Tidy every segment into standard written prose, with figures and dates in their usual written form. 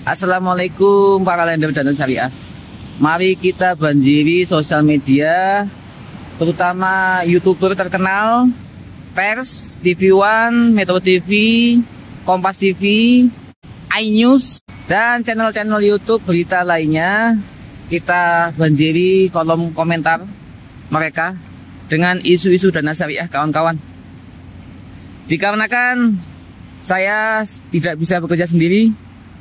Assalamualaikum para lender dana syariah. Mari kita banjiri sosial media, terutama YouTuber terkenal, Pers, TV One, Metro TV, Kompas TV, iNews, dan channel-channel YouTube berita lainnya. Kita banjiri kolom komentar mereka dengan isu-isu dana syariah, kawan-kawan. Dikarenakan saya tidak bisa bekerja sendiri,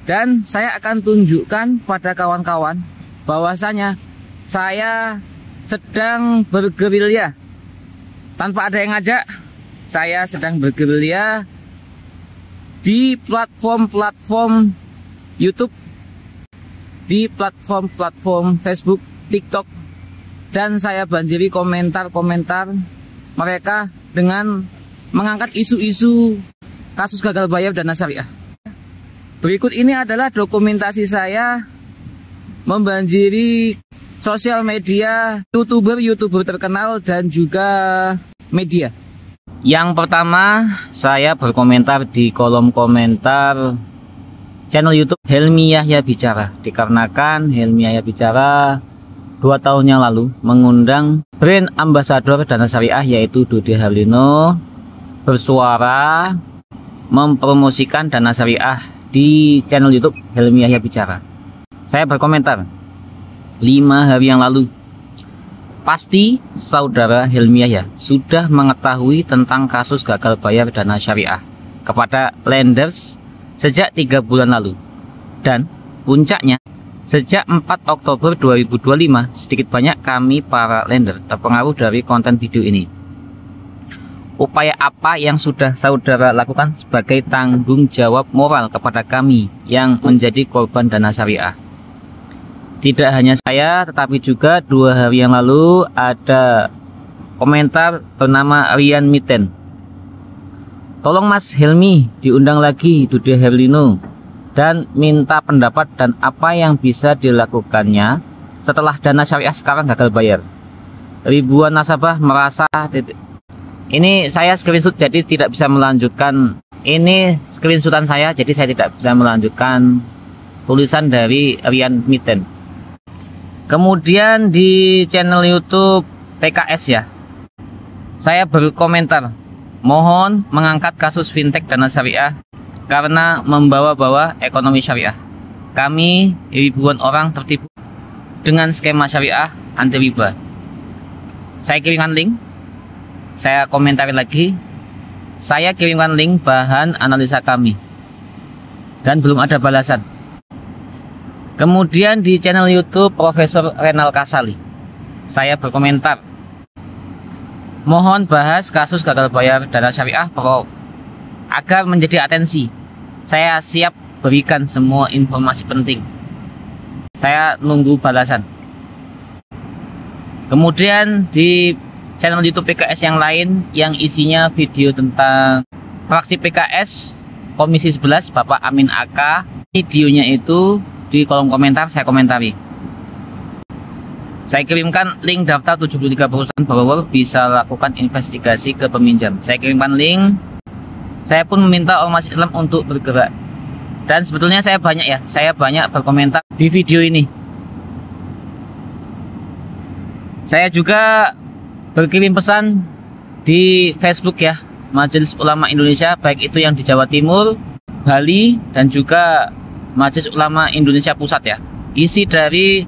dan saya akan tunjukkan pada kawan-kawan bahwasanya saya sedang bergerilya. Tanpa ada yang ngajak, saya sedang bergerilya di platform-platform YouTube, di platform-platform Facebook, TikTok, dan saya banjiri komentar-komentar mereka dengan mengangkat isu-isu kasus gagal bayar dana syariah. Berikut ini adalah dokumentasi saya membanjiri sosial media, YouTuber terkenal dan juga media. Yang pertama, saya berkomentar di kolom komentar channel YouTube Helmi Yahya Bicara. Dikarenakan Helmi Yahya Bicara 2 tahun yang lalu mengundang brand ambasador dana syariah yaitu Dude Harlino bersuara mempromosikan dana syariah di channel YouTube Helmi Yahya Bicara. Saya berkomentar 5 hari yang lalu, pasti saudara Helmi Yahya sudah mengetahui tentang kasus gagal bayar dana syariah kepada lenders sejak 3 bulan lalu. Dan puncaknya, sejak 4 Oktober 2025 sedikit banyak kami para lender terpengaruh dari konten video ini. Upaya apa yang sudah saudara lakukan sebagai tanggung jawab moral kepada kami yang menjadi korban dana syariah? Tidak hanya saya, tetapi juga 2 hari yang lalu ada komentar bernama Rian Miten. Tolong Mas Helmi diundang lagi Dude Harlino dan minta pendapat dan apa yang bisa dilakukannya setelah dana syariah sekarang gagal bayar. Ribuan nasabah merasa ini saya screenshot jadi tidak bisa melanjutkan. Ini screenshotan saya jadi saya tidak bisa melanjutkan tulisan dari Rian Miten. Kemudian di channel YouTube PKS ya, saya berkomentar, mohon mengangkat kasus fintech dana syariah karena membawa-bawa ekonomi syariah. Kami ribuan orang tertipu dengan skema syariah anti riba. Saya kirimkan link. Saya komentari lagi, saya kirimkan link bahan analisa kami dan belum ada balasan. Kemudian di channel YouTube Profesor Renal Kasali, saya berkomentar, mohon bahas kasus gagal bayar dana syariah Prof agar menjadi atensi. Saya siap berikan semua informasi penting. Saya nunggu balasan. Kemudian di channel YouTube PKS yang lain yang isinya video tentang fraksi PKS Komisi 11 Bapak Amin AK, videonya itu di kolom komentar saya komentari. Saya kirimkan link daftar 73 perusahaan borrower bisa lakukan investigasi ke peminjam. Saya kirimkan link. Saya pun meminta ormas Islam untuk bergerak. Dan sebetulnya saya banyak berkomentar di video ini. Saya juga berkirim pesan di Facebook ya, Majelis Ulama Indonesia, baik itu yang di Jawa Timur, Bali, dan juga Majelis Ulama Indonesia Pusat ya. Isi dari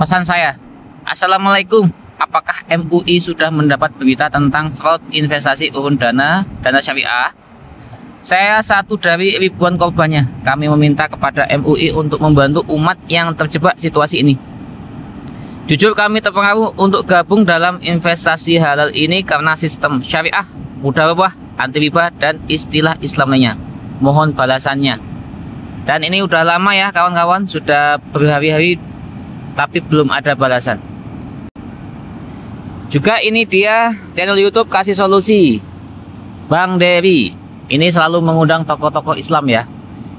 pesan saya, Assalamualaikum, apakah MUI sudah mendapat berita tentang fraud investasi urun dana syariah? Saya satu dari ribuan korbannya. Kami meminta kepada MUI untuk membantu umat yang terjebak situasi ini. Jujur kami terpengaruh untuk gabung dalam investasi halal ini karena sistem syariah, mudharabah, anti riba, dan istilah Islam lainnya. Mohon balasannya. Dan ini udah lama ya kawan-kawan, sudah berhari-hari tapi belum ada balasan. Juga ini dia channel YouTube Kasih Solusi Bang Dery. Ini selalu mengundang tokoh-tokoh Islam ya.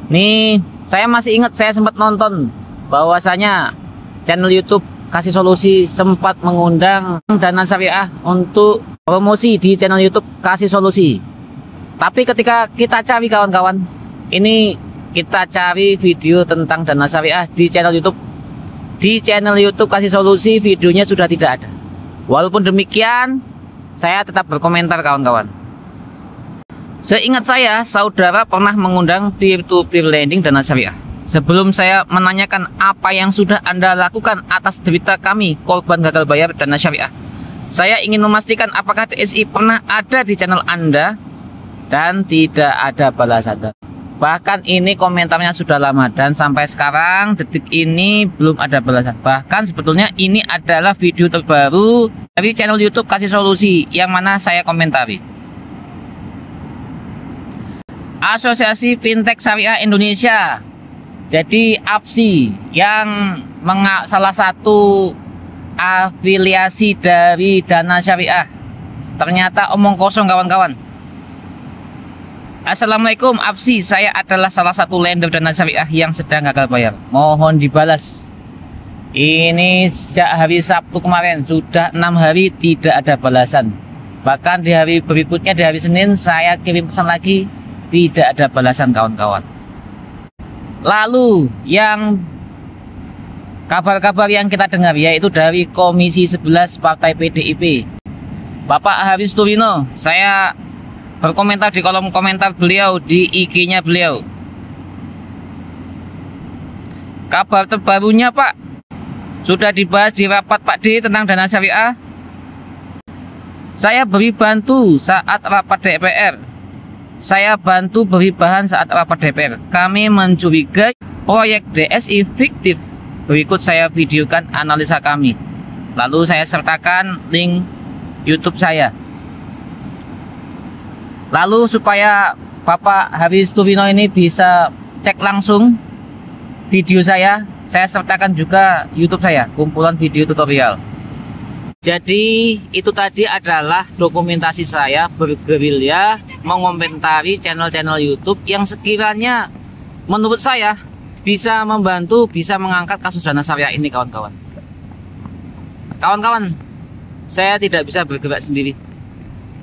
Nih saya masih ingat saya sempat nonton bahwasanya channel YouTube Kasih Solusi sempat mengundang dana syariah untuk promosi di channel YouTube Kasih Solusi. Tapi ketika kita cari kawan-kawan, ini kita cari video tentang dana syariah di channel YouTube. Di channel YouTube Kasih Solusi videonya sudah tidak ada. Walaupun demikian, saya tetap berkomentar kawan-kawan. Seingat saya, saudara pernah mengundang peer-to-peer lending dana syariah. Sebelum saya menanyakan apa yang sudah Anda lakukan atas derita kami korban gagal bayar dana syariah, saya ingin memastikan apakah DSI pernah ada di channel Anda dan tidak ada balasan. Bahkan ini komentarnya sudah lama dan sampai sekarang detik ini belum ada balasan. Bahkan sebetulnya ini adalah video terbaru dari channel YouTube Kasih Solusi yang mana saya komentari. Asosiasi Fintech Syariah Indonesia, jadi AFSI, yang salah satu afiliasi dari dana syariah. Ternyata omong kosong kawan-kawan. Assalamualaikum AFSI, saya adalah salah satu lender dana syariah yang sedang gagal bayar. Mohon dibalas. Ini sejak hari Sabtu kemarin sudah 6 hari tidak ada balasan. Bahkan di hari berikutnya, di hari Senin, saya kirim pesan lagi, tidak ada balasan kawan-kawan. Lalu yang kabar-kabar yang kita dengar yaitu dari Komisi 11 Partai PDIP, Bapak Haris Turino, saya berkomentar di kolom komentar beliau di IG-nya beliau. Kabar terbarunya Pak, sudah dibahas di rapat Pak D tentang dana syariah. Saya beri bantu saat rapat DPR. Saya bantu beri bahan saat rapat DPR. Kami mencurigai proyek DSI fiktif. Berikut saya videokan analisa kami. Lalu saya sertakan link YouTube saya. Lalu supaya Bapak Haris Turino ini bisa cek langsung video saya sertakan juga YouTube saya, kumpulan video tutorial. Jadi itu tadi adalah dokumentasi saya bergerilya mengomentari channel-channel YouTube yang sekiranya menurut saya bisa membantu, bisa mengangkat kasus dana syariah ini kawan-kawan. Kawan-kawan, saya tidak bisa bergerak sendiri.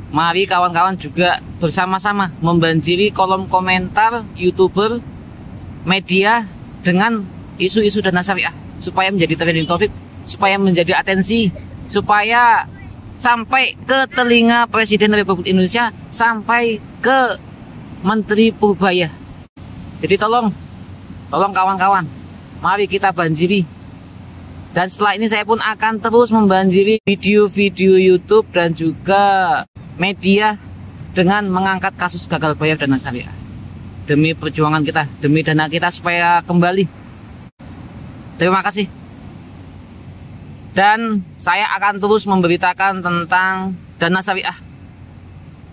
Mari kawan-kawan juga bersama-sama membanjiri kolom komentar YouTuber, media dengan isu-isu dana syariah supaya menjadi trending topik, supaya menjadi atensi, supaya sampai ke telinga Presiden Republik Indonesia, sampai ke Menteri Purbaya. Jadi tolong kawan-kawan, mari kita banjiri. Dan setelah ini saya pun akan terus membanjiri video-video YouTube dan juga media dengan mengangkat kasus gagal bayar dana syariah. Demi perjuangan kita, demi dana kita supaya kembali. Terima kasih. Dan saya akan terus memberitakan tentang dana syariah.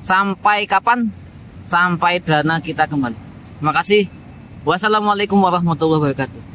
Sampai kapan? Sampai dana kita kembali. Terima kasih. Wassalamualaikum warahmatullahi wabarakatuh.